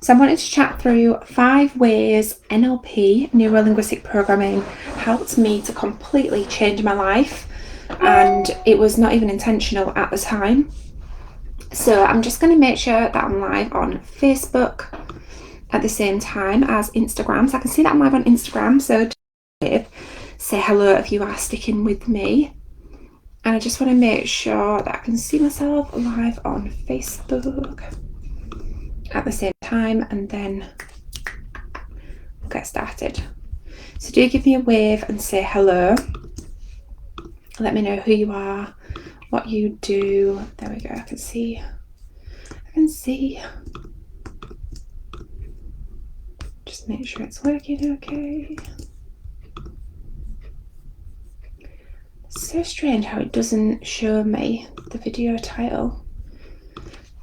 So I wanted to chat through 5 ways NLP, Neuro-Linguistic Programming, helped me to completely change my life, and it was not even intentional at the time. So I'm just going to make sure that I'm live on Facebook at the same time as Instagram. So I can see that I'm live on Instagram, so say hello if you are sticking with me. And I just want to make sure that I can see myself live on Facebook at the same time, and then we'll get started. So do give me a wave and say hello. Let me know who you are, what you do. There we go, I can see. Just make sure it's working okay. It's so strange how it doesn't show me the video title.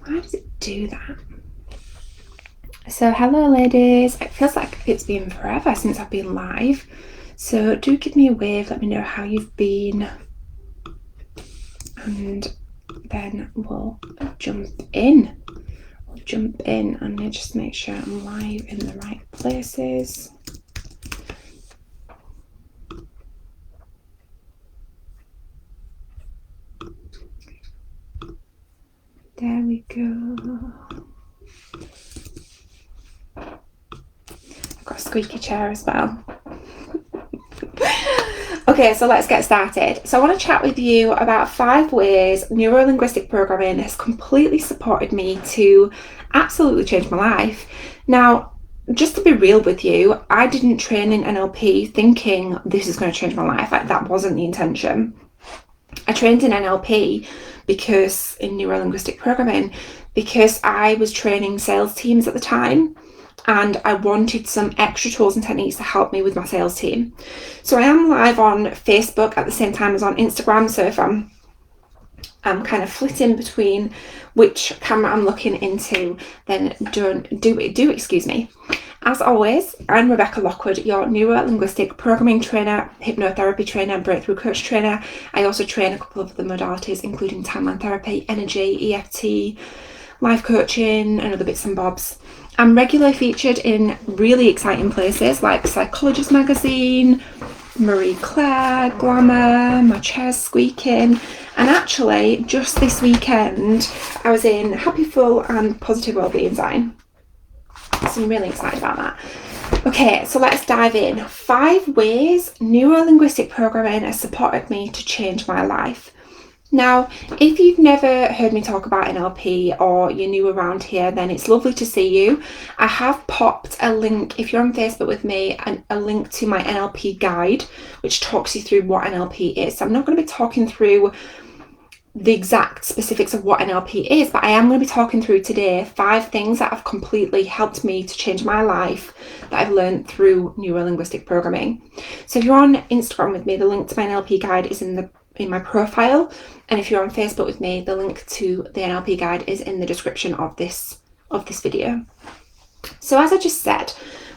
Why does it do that? So hello ladies, it feels like it's been forever since I've been live, so do give me a wave, let me know how you've been, and then we'll jump in and just make sure I'm live in the right places. There we go. I've got a squeaky chair as well. Okay, so let's get started. So I want to chat with you about 5 ways Neuro-Linguistic Programming has completely supported me to absolutely change my life. Now, just to be real with you, I didn't train in NLP thinking this is going to change my life. Like, that wasn't the intention. I trained in NLP in Neuro-Linguistic Programming because I was training sales teams at the time, and I wanted some extra tools and techniques to help me with my sales team. So I am live on Facebook at the same time as on Instagram, so if I'm kind of flitting between which camera I'm looking into, then do excuse me. As always, I'm Rebecca Lockwood, your Neuro-Linguistic Programming trainer, hypnotherapy trainer, breakthrough coach trainer. I also train a couple of other modalities, including timeline therapy, energy, EFT, life coaching, and other bits and bobs. I'm regularly featured in really exciting places like Psychologist Magazine, Marie Claire, Glamour, my chair's squeaking, and actually just this weekend I was in Happy Full and Positive Wellbeing Design. So I'm really excited about that. Okay, so let's dive in. 5 ways Neuro-Linguistic Programming has supported me to change my life. Now, if you've never heard me talk about NLP or you're new around here, then it's lovely to see you. I have popped a link, if you're on Facebook with me, a link to my NLP guide, which talks you through what NLP is. So I'm not going to be talking through the exact specifics of what NLP is, but I am going to be talking through today 5 things that have completely helped me to change my life that I've learned through Neuro-Linguistic Programming. So if you're on Instagram with me, the link to my NLP guide is in my profile, and if you're on Facebook with me, the link to the NLP guide is in the description of this video. So as I just said,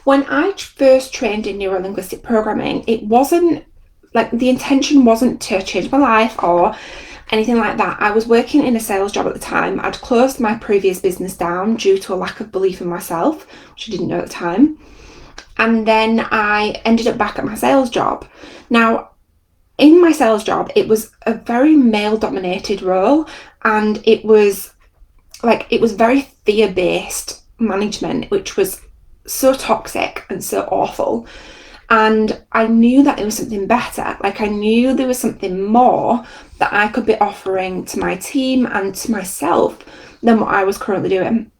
when I first trained in Neuro-Linguistic Programming, it wasn't like the intention wasn't to change my life or anything like that. I was working in a sales job at the time. I'd closed my previous business down due to a lack of belief in myself, which I didn't know at the time. And then I ended up back at my sales job. Now, in my sales job, it was a very male-dominated role, and it was very fear-based management, which was so toxic and so awful. And I knew that there was something better. Like, I knew there was something more that I could be offering to my team and to myself than what I was currently doing.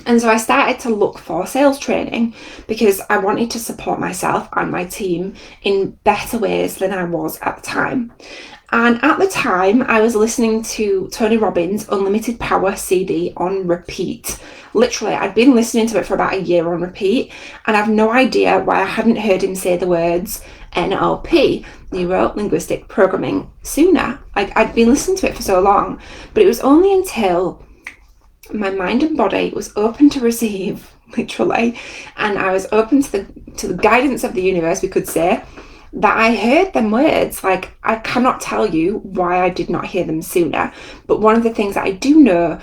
And so I started to look for sales training because I wanted to support myself and my team in better ways than I was at the time. And at the time, I was listening to Tony Robbins' Unlimited Power CD on repeat. Literally, I'd been listening to it for about a year on repeat, and I've no idea why I hadn't heard him say the words NLP, Neuro-Linguistic Programming, sooner. I'd been listening to it for so long, but it was only until my mind and body was open to receive, literally, and I was open to the guidance of the universe, we could say, that I heard them words. Like, I cannot tell you why I did not hear them sooner, but one of the things that I do know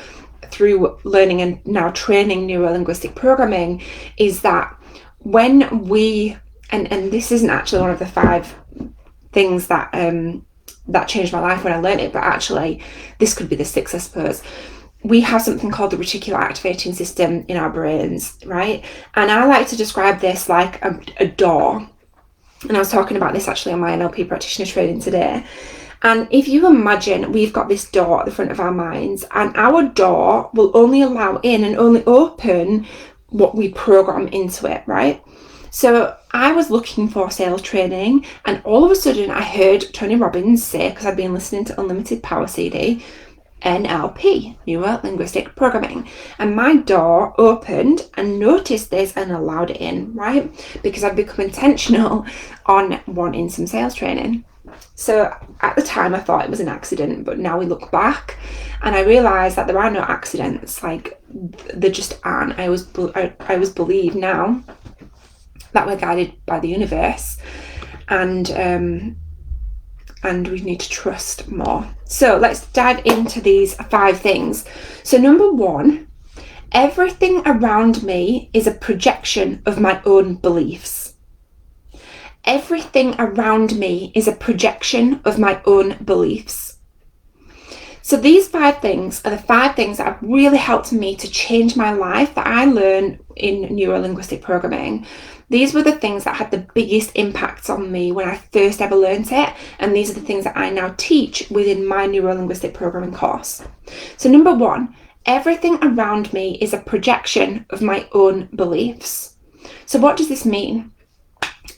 through learning and now training neuro-linguistic programming is that when we, and this isn't actually one of the 5 things that changed my life when I learned it, but actually this could be the 6th, I suppose. We have something called the reticular activating system in our brains, right? And I like to describe this like a door. And I was talking about this actually on my NLP practitioner training today. And if you imagine we've got this door at the front of our minds, and our door will only allow in and only open what we program into it, right? So I was looking for sales training, and all of a sudden I heard Tony Robbins say, because I'd been listening to Unlimited Power CD, NLP, Neuro-Linguistic Programming. And my door opened and noticed this and allowed it in, right? Because I'd become intentional on wanting some sales training. So at the time I thought it was an accident, but now we look back and I realise that there are no accidents, like there just aren't. I always believe now that we're guided by the universe, and we need to trust more. So let's dive into these 5 things. So number 1, everything around me is a projection of my own beliefs. Everything around me is a projection of my own beliefs. So these 5 things are the 5 things that have really helped me to change my life that I learned in neuro-linguistic programming. These were the things that had the biggest impacts on me when I first ever learned it, and these are the things that I now teach within my neuro-linguistic programming course. So number 1, everything around me is a projection of my own beliefs. So what does this mean?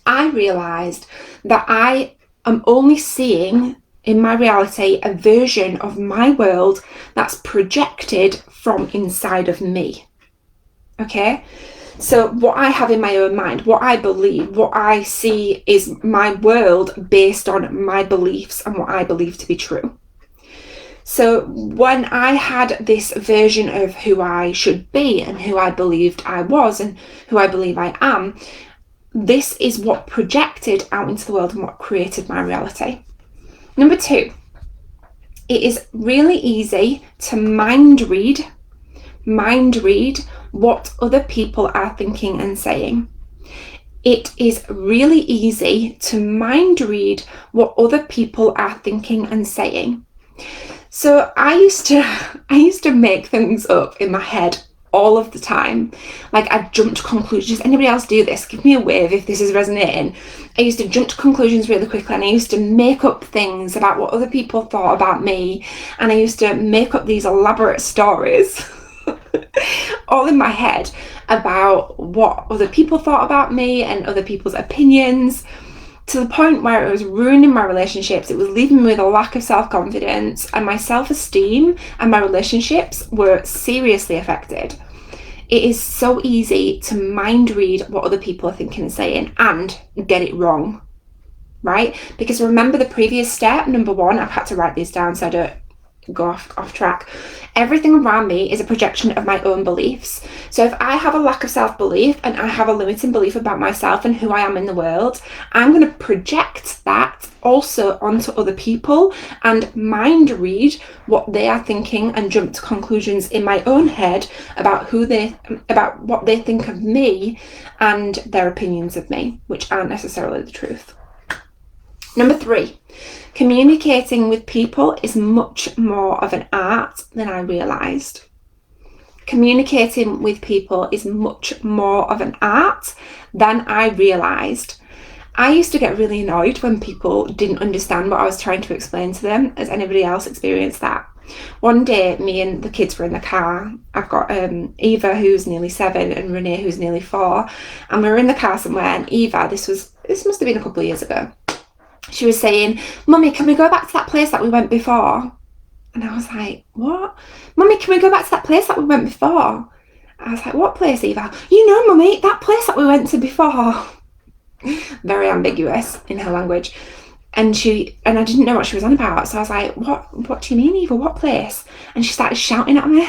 I realised that I am only seeing in my reality a version of my world that's projected from inside of me. Okay? So what I have in my own mind, what I believe, what I see is my world based on my beliefs and what I believe to be true. So when I had this version of who I should be and who I believed I was and who I believe I am, this is what projected out into the world and what created my reality. Number 2, it is really easy to mind read what other people are thinking and saying. It is really easy to mind read what other people are thinking and saying. So I used to make things up in my head all of the time. Like I'd jump to conclusions. Anybody else do this? Give me a wave if this is resonating. I used to jump to conclusions really quickly, and I used to make up things about what other people thought about me, and I used to make up these elaborate stories all in my head about what other people thought about me and other people's opinions, to the point where it was ruining my relationships. It was leaving me with a lack of self-confidence, and my self-esteem and my relationships were seriously affected. It is so easy to mind read what other people are thinking and saying and get it wrong, right? Because remember the previous step, number 1, I've had to write these down so I don't go off track. Everything around me is a projection of my own beliefs. So if I have a lack of self-belief and I have a limiting belief about myself and who I am in the world, I'm going to project that also onto other people and mind read what they are thinking and jump to conclusions in my own head about what they think of me and their opinions of me, which aren't necessarily the truth. Number 3, communicating with people is much more of an art than I realised. Communicating with people is much more of an art than I realised. I used to get really annoyed when people didn't understand what I was trying to explain to them. Has anybody else experienced that? One day, me and the kids were in the car. I've got Eva, who's nearly 7, and Renee, who's nearly 4. And we were in the car somewhere, and Eva, this must have been a couple of years ago, she was saying, "Mummy, can we go back to that place that we went before?" And I was like, "What? Mummy, can we go back to that place that we went before?" I was like, "What place, Eva?" "You know, Mummy, that place that we went to before." Very ambiguous in her language. And I didn't know what she was on about. So I was like, what do you mean, Eva? What place? And she started shouting at me.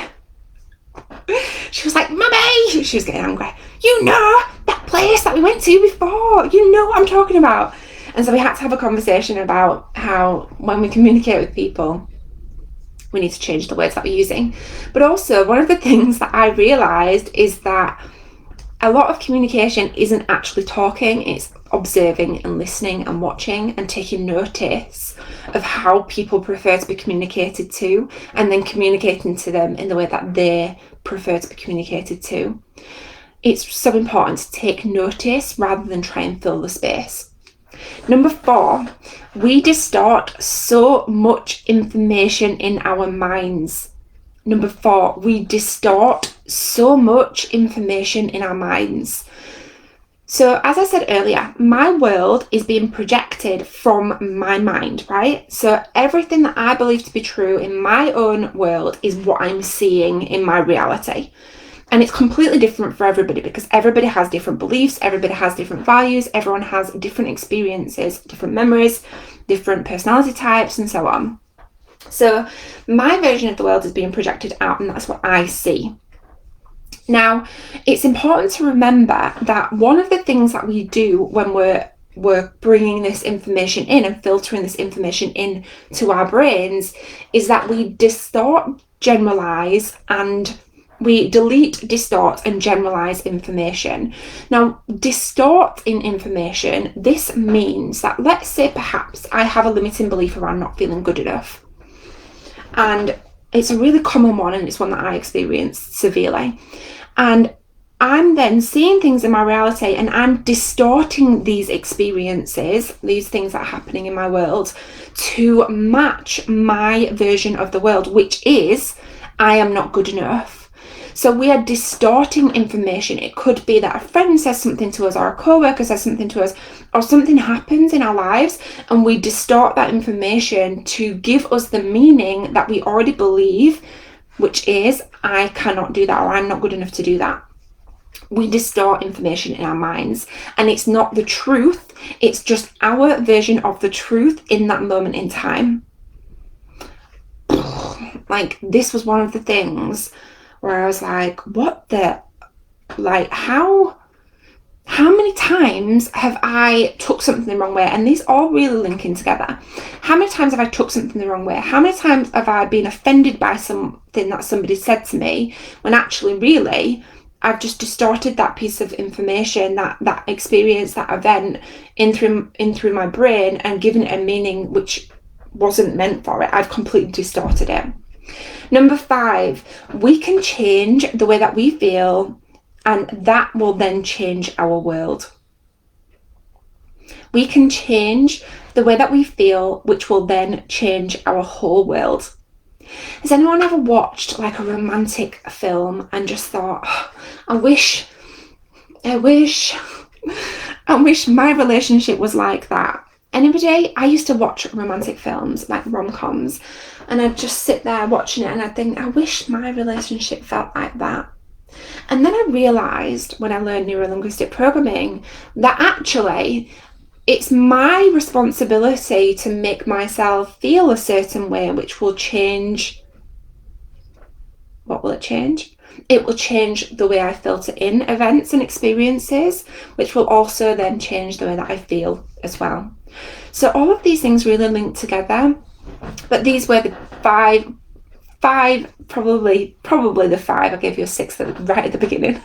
She was like, "Mummy!" She was getting angry. "You know, that place that we went to before. You know what I'm talking about." And so we had to have a conversation about how when we communicate with people, we need to change the words that we're using. But also, one of the things that I realised is that a lot of communication isn't actually talking, it's observing and listening and watching and taking notice of how people prefer to be communicated to, and then communicating to them in the way that they prefer to be communicated to. It's so important to take notice rather than try and fill the space. Number 4, we distort so much information in our minds. Number 4, we distort so much information in our minds. So as I said earlier, my world is being projected from my mind, right? So everything that I believe to be true in my own world is what I'm seeing in my reality. And it's completely different for everybody because everybody has different beliefs, everybody has different values, everyone has different experiences, different memories, different personality types, and so on. So my version of the world is being projected out, and that's what I see. Now, it's important to remember that one of the things that we do when we're bringing this information in and filtering this information in to our brains is that we distort, generalize, and we delete, distort, and generalize information. Now, distorting information, this means that, let's say perhaps I have a limiting belief around not feeling good enough. And it's a really common one, and it's one that I experienced severely. And I'm then seeing things in my reality, and I'm distorting these experiences, these things that are happening in my world, to match my version of the world, which is, I am not good enough. So we are distorting information. It could be that a friend says something to us, or a co-worker says something to us, or something happens in our lives, and we distort that information to give us the meaning that we already believe, which is, I cannot do that, or I'm not good enough to do that. We distort information in our minds, and it's not the truth, it's just our version of the truth in that moment in time. Like, this was one of the things where I was like, how many times have I took something the wrong way? And these all really linking together. How many times have I took something the wrong way? How many times have I been offended by something that somebody said to me, when actually really I've just distorted that piece of information, that experience, that event in through my brain, and given it a meaning which wasn't meant for it. I've completely distorted it. Number 5, we can change the way that we feel, and that will then change our world. We can change the way that we feel, which will then change our whole world. Has anyone ever watched like a romantic film and just thought, oh, I wish my relationship was like that? Anybody? I used to watch romantic films, like rom-coms, and I'd just sit there watching it and I'd think, I wish my relationship felt like that. And then I realised when I learned Neuro-Linguistic Programming that actually it's my responsibility to make myself feel a certain way, which will change. What will it change? It will change the way I filter in events and experiences, which will also then change the way that I feel as well. So all of these things really link together, but these were the five, probably the 5, I gave you a 6 right at the beginning,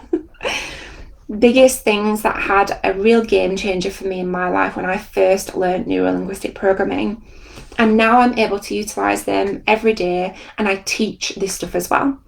biggest things that had a real game changer for me in my life when I first learned Neuro-Linguistic Programming. And now I'm able to utilise them every day, and I teach this stuff as well.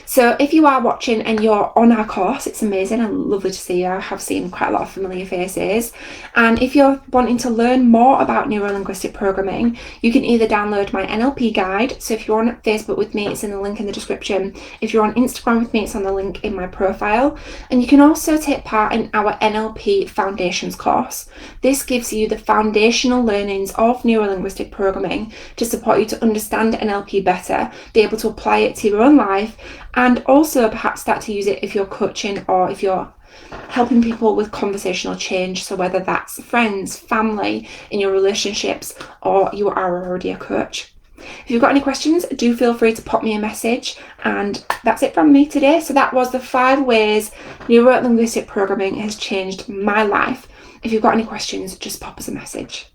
So if you are watching and you're on our course, it's amazing and lovely to see you. I have seen quite a lot of familiar faces. And if you're wanting to learn more about Neuro-Linguistic Programming, you can either download my NLP guide. So if you're on Facebook with me, it's in the link in the description. If you're on Instagram with me, it's on the link in my profile. And you can also take part in our NLP Foundations course. This gives you the foundational learnings of Neuro-Linguistic Programming to support you to understand NLP better, be able to apply it to your own life, and also perhaps start to use it if you're coaching or if you're helping people with conversational change. So whether that's friends, family, in your relationships, or you are already a coach. If you've got any questions, do feel free to pop me a message. And that's it from me today. So that was the 5 ways Neuro-Linguistic Programming has changed my life. If you've got any questions, just pop us a message.